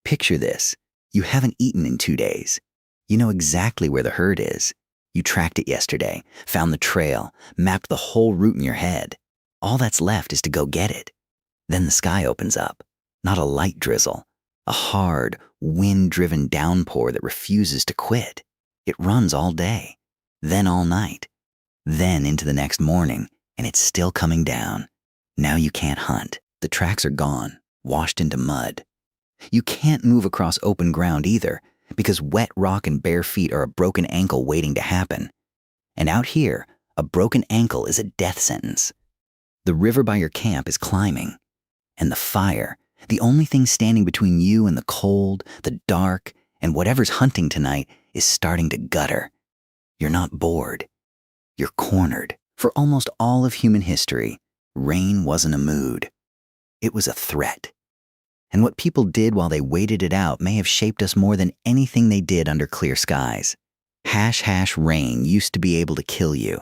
Picture this. You haven't eaten in 2 days. You know exactly where the herd is. You tracked it yesterday, found the trail, mapped the whole route in your head. All that's left is to go get it. Then the sky opens up. Not a light drizzle. A hard, wind-driven downpour that refuses to quit. It runs all day, then all night, then into the next morning, and it's still coming down. Now you can't hunt. The tracks are gone, washed into mud. You can't move across open ground either, because wet rock and bare feet are a broken ankle waiting to happen. And out here, a broken ankle is a death sentence. The river by your camp is climbing. And the fire, the only thing standing between you and the cold, the dark, and whatever's hunting tonight, is starting to gutter. You're not bored. You're cornered. For almost all of human history, rain wasn't a mood. It was a threat. And what people did while they waited it out may have shaped us more than anything they did under clear skies. Rain used to be able to kill you.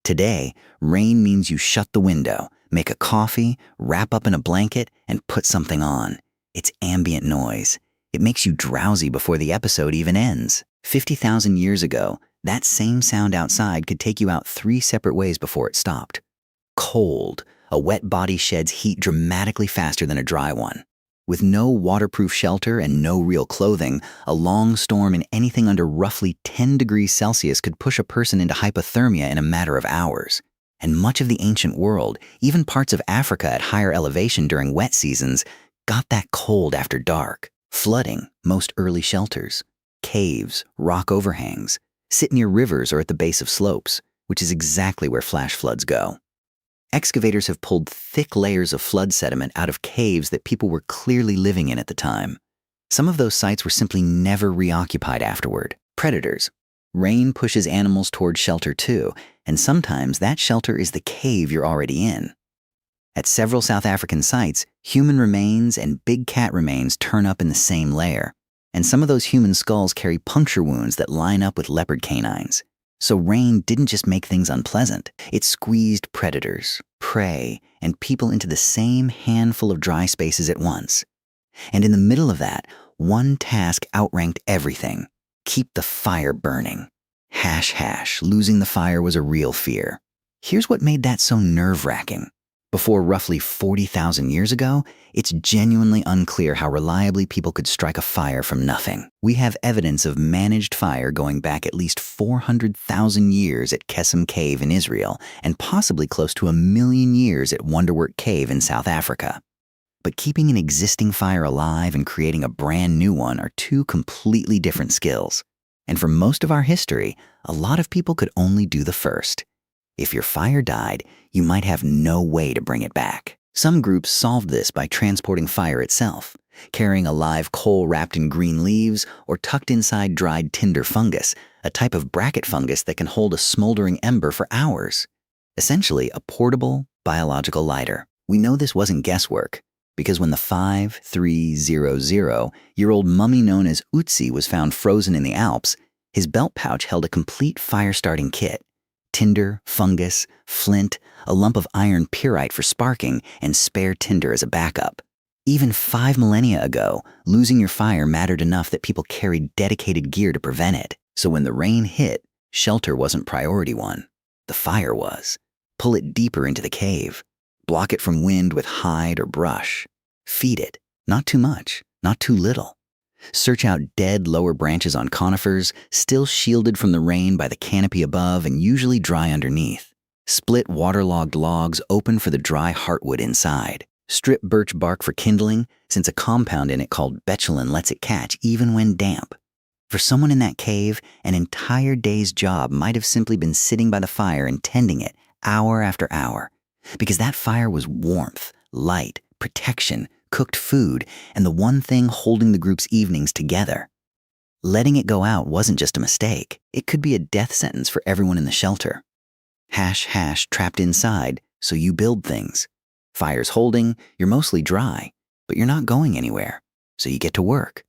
Today, rain means you shut the window, make a coffee, wrap up in a blanket, and put something on. It's ambient noise. It makes you drowsy before the episode even ends. 50,000 years ago, that same sound outside could take you out 3 separate ways before it stopped. Cold, a wet body sheds heat dramatically faster than a dry one. With no waterproof shelter and no real clothing, a long storm in anything under roughly 10 degrees Celsius could push a person into hypothermia in a matter of hours. And much of the ancient world, even parts of Africa at higher elevation during wet seasons, got that cold after dark. Flooding most early shelters. Caves, rock overhangs, sit near rivers or at the base of slopes, which is exactly where flash floods go. Excavators have pulled thick layers of flood sediment out of caves that people were clearly living in at the time. Some of those sites were simply never reoccupied afterward. Predators. Rain pushes animals toward shelter too, and sometimes that shelter is the cave you're already in. At several South African sites, human remains and big cat remains turn up in the same layer, and some of those human skulls carry puncture wounds that line up with leopard canines. So rain didn't just make things unpleasant, it squeezed predators, prey, and people into the same handful of dry spaces at once. And in the middle of that, one task outranked everything: keep the fire burning. Losing the fire was a real fear. Here's what made that so nerve-wracking. Before roughly 40,000 years ago, it's genuinely unclear how reliably people could strike a fire from nothing. We have evidence of managed fire going back at least 400,000 years at Cavemen Cave in Israel, and possibly close to 1,000,000 years at Wonderwork Cave in South Africa. But keeping an existing fire alive and creating a brand new one are 2 completely different skills. And for most of our history, a lot of people could only do the first. If your fire died, you might have no way to bring it back. Some groups solved this by transporting fire itself, carrying a live coal wrapped in green leaves or tucked inside dried tinder fungus, a type of bracket fungus that can hold a smoldering ember for hours. Essentially, a portable, biological lighter. We know this wasn't guesswork, because when the 5300-year-old mummy known as Ötzi was found frozen in the Alps, his belt pouch held a complete fire-starting kit. Tinder, fungus, flint, a lump of iron pyrite for sparking, and spare tinder as a backup. Even 5 millennia ago, losing your fire mattered enough that people carried dedicated gear to prevent it. So when the rain hit, shelter wasn't priority 1. The fire was. Pull it deeper into the cave. Block it from wind with hide or brush. Feed it. Not too much, not too little. Search out dead lower branches on conifers, still shielded from the rain by the canopy above and usually dry underneath. Split waterlogged logs open for the dry heartwood inside. Strip birch bark for kindling, since a compound in it called betulin lets it catch even when damp. For someone in that cave, an entire day's job might have simply been sitting by the fire and tending it hour after hour, because that fire was warmth, light, protection, cooked food, and the one thing holding the group's evenings together. Letting it go out wasn't just a mistake. It could be a death sentence for everyone in the shelter. Trapped inside, so you build things. Fire's holding, you're mostly dry, but you're not going anywhere, so you get to work.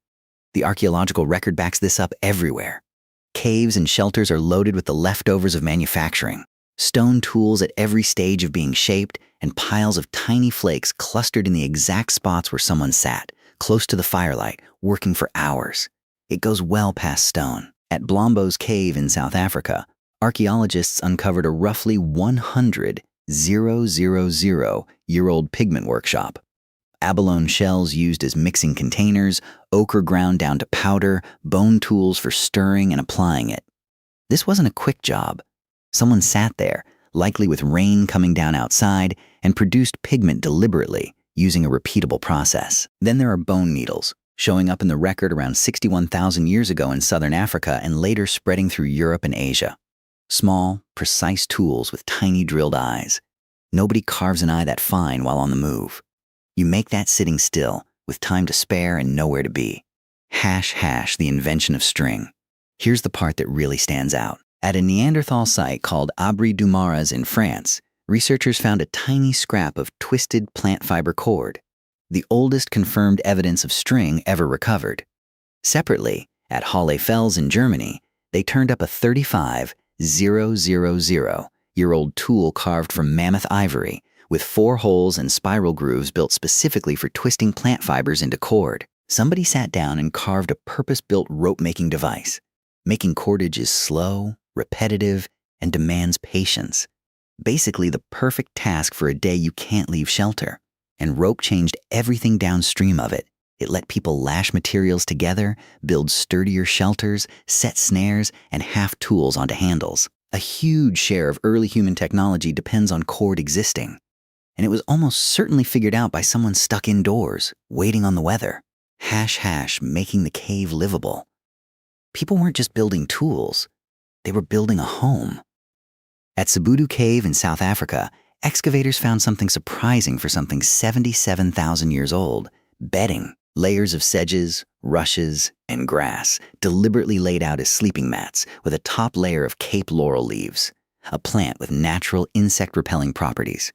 The archaeological record backs this up everywhere. Caves and shelters are loaded with the leftovers of manufacturing. Stone tools at every stage of being shaped, and piles of tiny flakes clustered in the exact spots where someone sat, close to the firelight, working for hours. It goes well past stone. At Blombo's cave in South Africa, archaeologists uncovered a roughly 100,000-year-old pigment workshop. Abalone shells used as mixing containers, ochre ground down to powder, bone tools for stirring and applying it. This wasn't a quick job. Someone sat there, likely with rain coming down outside, and produced pigment deliberately, using a repeatable process. Then there are bone needles, showing up in the record around 61,000 years ago in southern Africa and later spreading through Europe and Asia. Small, precise tools with tiny drilled eyes. Nobody carves an eye that fine while on the move. You make that sitting still, with time to spare and nowhere to be. The invention of string. Here's the part that really stands out. At a Neanderthal site called Abri du Marais in France, researchers found a tiny scrap of twisted plant fiber cord, the oldest confirmed evidence of string ever recovered. Separately, at Halle Fels in Germany, they turned up a 35,000-year-old tool carved from mammoth ivory, with 4 holes and spiral grooves built specifically for twisting plant fibers into cord. Somebody sat down and carved a purpose-built rope-making device. Making cordage is slow, repetitive, and demands patience. Basically the perfect task for a day you can't leave shelter. And rope changed everything downstream of it. It let people lash materials together, build sturdier shelters, set snares, and haft tools onto handles. A huge share of early human technology depends on cord existing. And it was almost certainly figured out by someone stuck indoors, waiting on the weather. Making the cave livable. People weren't just building tools, they were building a home. At Sibudu Cave in South Africa, excavators found something surprising for something 77,000 years old: bedding. Layers of sedges, rushes, and grass, deliberately laid out as sleeping mats with a top layer of Cape laurel leaves, a plant with natural insect-repelling properties.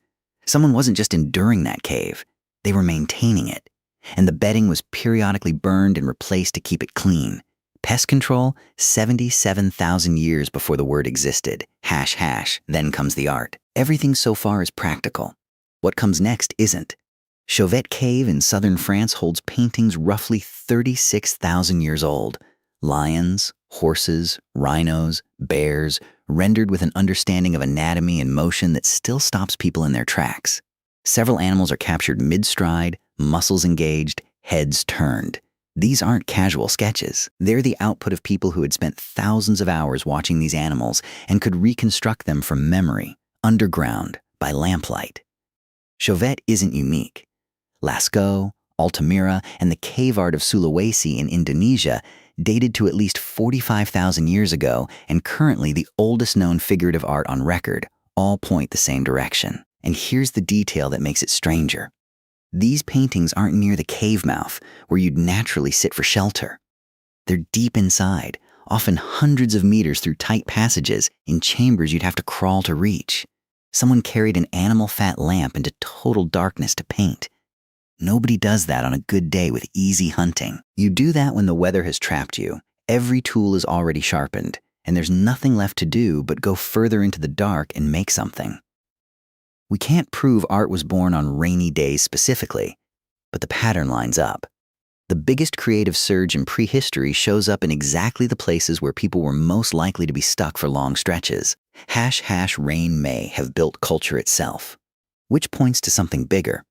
Someone wasn't just enduring that cave, they were maintaining it. And the bedding was periodically burned and replaced to keep it clean. Pest control, 77,000 years before the word existed. Then comes the art. Everything so far is practical. What comes next isn't. Chauvet Cave in southern France holds paintings roughly 36,000 years old. Lions, horses, rhinos, bears, rendered with an understanding of anatomy and motion that still stops people in their tracks. Several animals are captured mid-stride, muscles engaged, heads turned. These aren't casual sketches. They're the output of people who had spent thousands of hours watching these animals and could reconstruct them from memory, underground, by lamplight. Chauvet isn't unique. Lascaux, Altamira, and the cave art of Sulawesi in Indonesia dated to at least 45,000 years ago and currently the oldest known figurative art on record, all point the same direction. And here's the detail that makes it stranger. These paintings aren't near the cave mouth, where you'd naturally sit for shelter. They're deep inside, often hundreds of meters through tight passages in chambers you'd have to crawl to reach. Someone carried an animal fat lamp into total darkness to paint. Nobody does that on a good day with easy hunting. You do that when the weather has trapped you. Every tool is already sharpened, and there's nothing left to do but go further into the dark and make something. We can't prove art was born on rainy days specifically, but the pattern lines up. The biggest creative surge in prehistory shows up in exactly the places where people were most likely to be stuck for long stretches. Rain may have built culture itself, which points to something bigger.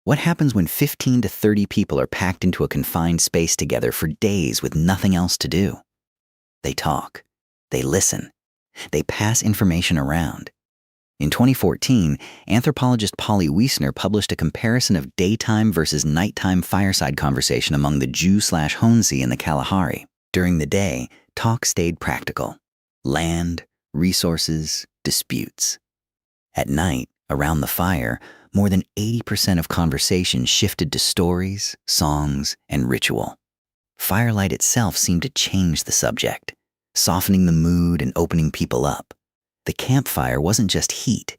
What happens when 15 to 30 people are packed into a confined space together for days with nothing else to do? They talk, they listen, they pass information around. In 2014, anthropologist Polly Wiesner published a comparison of daytime versus nighttime fireside conversation among the Jew/Honsi in the Kalahari. During the day, talk stayed practical. Land, resources, disputes. At night, around the fire, more than 80% of conversation shifted to stories, songs, and ritual. Firelight itself seemed to change the subject, softening the mood and opening people up. The campfire wasn't just heat,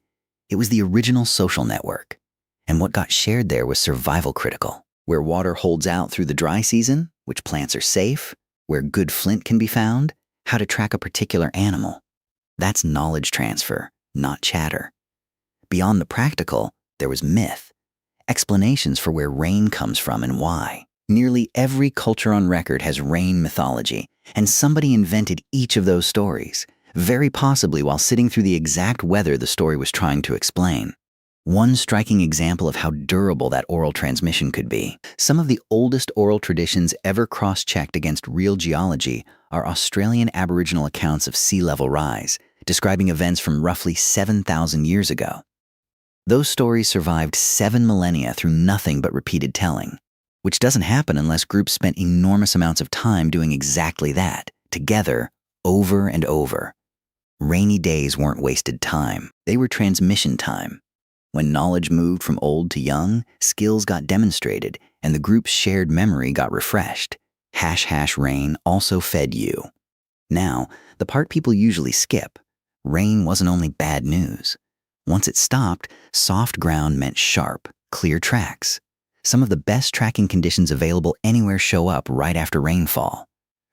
it was the original social network. And what got shared there was survival critical. Where water holds out through the dry season, which plants are safe, where good flint can be found, how to track a particular animal. That's knowledge transfer, not chatter. Beyond the practical, there was myth, explanations for where rain comes from and why. Nearly every culture on record has rain mythology, and somebody invented each of those stories, very possibly while sitting through the exact weather the story was trying to explain. One striking example of how durable that oral transmission could be. Some of the oldest oral traditions ever cross-checked against real geology are Australian Aboriginal accounts of sea level rise, describing events from roughly 7,000 years ago. Those stories survived 7 millennia through nothing but repeated telling, which doesn't happen unless groups spent enormous amounts of time doing exactly that, together, over and over. Rainy days weren't wasted time, they were transmission time. When knowledge moved from old to young, skills got demonstrated, and the group's shared memory got refreshed. # rain also fed you. Now, the part people usually skip. Rain wasn't only bad news. Once it stopped, soft ground meant sharp, clear tracks. Some of the best tracking conditions available anywhere show up right after rainfall.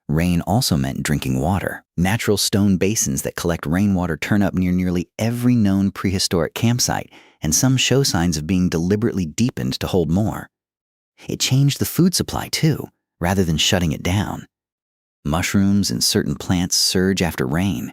Rain also meant drinking water. Natural stone basins that collect rainwater turn up near nearly every known prehistoric campsite, and some show signs of being deliberately deepened to hold more. It changed the food supply too, rather than shutting it down. Mushrooms and certain plants surge after rain.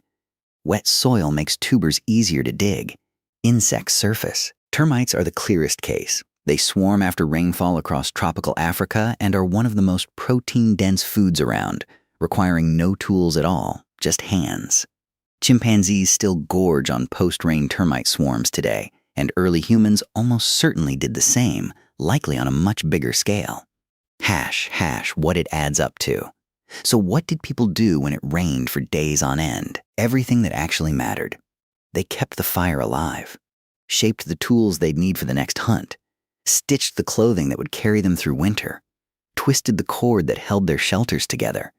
Wet soil makes tubers easier to dig. Insects surface. Termites are the clearest case. They swarm after rainfall across tropical Africa and are one of the most protein-dense foods around, requiring no tools at all, just hands. Chimpanzees still gorge on post-rain termite swarms today, and early humans almost certainly did the same, likely on a much bigger scale. # what it adds up to. So what did people do when it rained for days on end? Everything that actually mattered. They kept the fire alive, shaped the tools they'd need for the next hunt, stitched the clothing that would carry them through winter, twisted the cord that held their shelters together,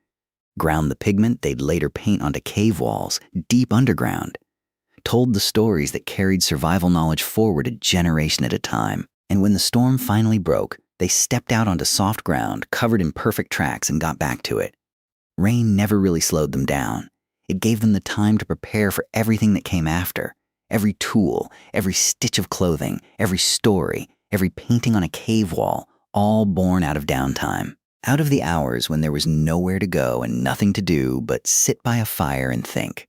ground the pigment they'd later paint onto cave walls deep underground, told the stories that carried survival knowledge forward a generation at a time. And when the storm finally broke, they stepped out onto soft ground, covered in perfect tracks, and got back to it. Rain never really slowed them down. It gave them the time to prepare for everything that came after. Every tool, every stitch of clothing, every story, every painting on a cave wall, all born out of downtime. Out of the hours when there was nowhere to go and nothing to do but sit by a fire and think.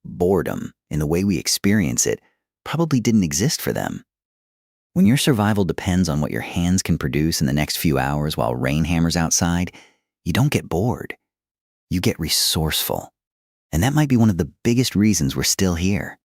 Boredom, in the way we experience it, probably didn't exist for them. When your survival depends on what your hands can produce in the next few hours while rain hammers outside, you don't get bored. You get resourceful. And that might be one of the biggest reasons we're still here.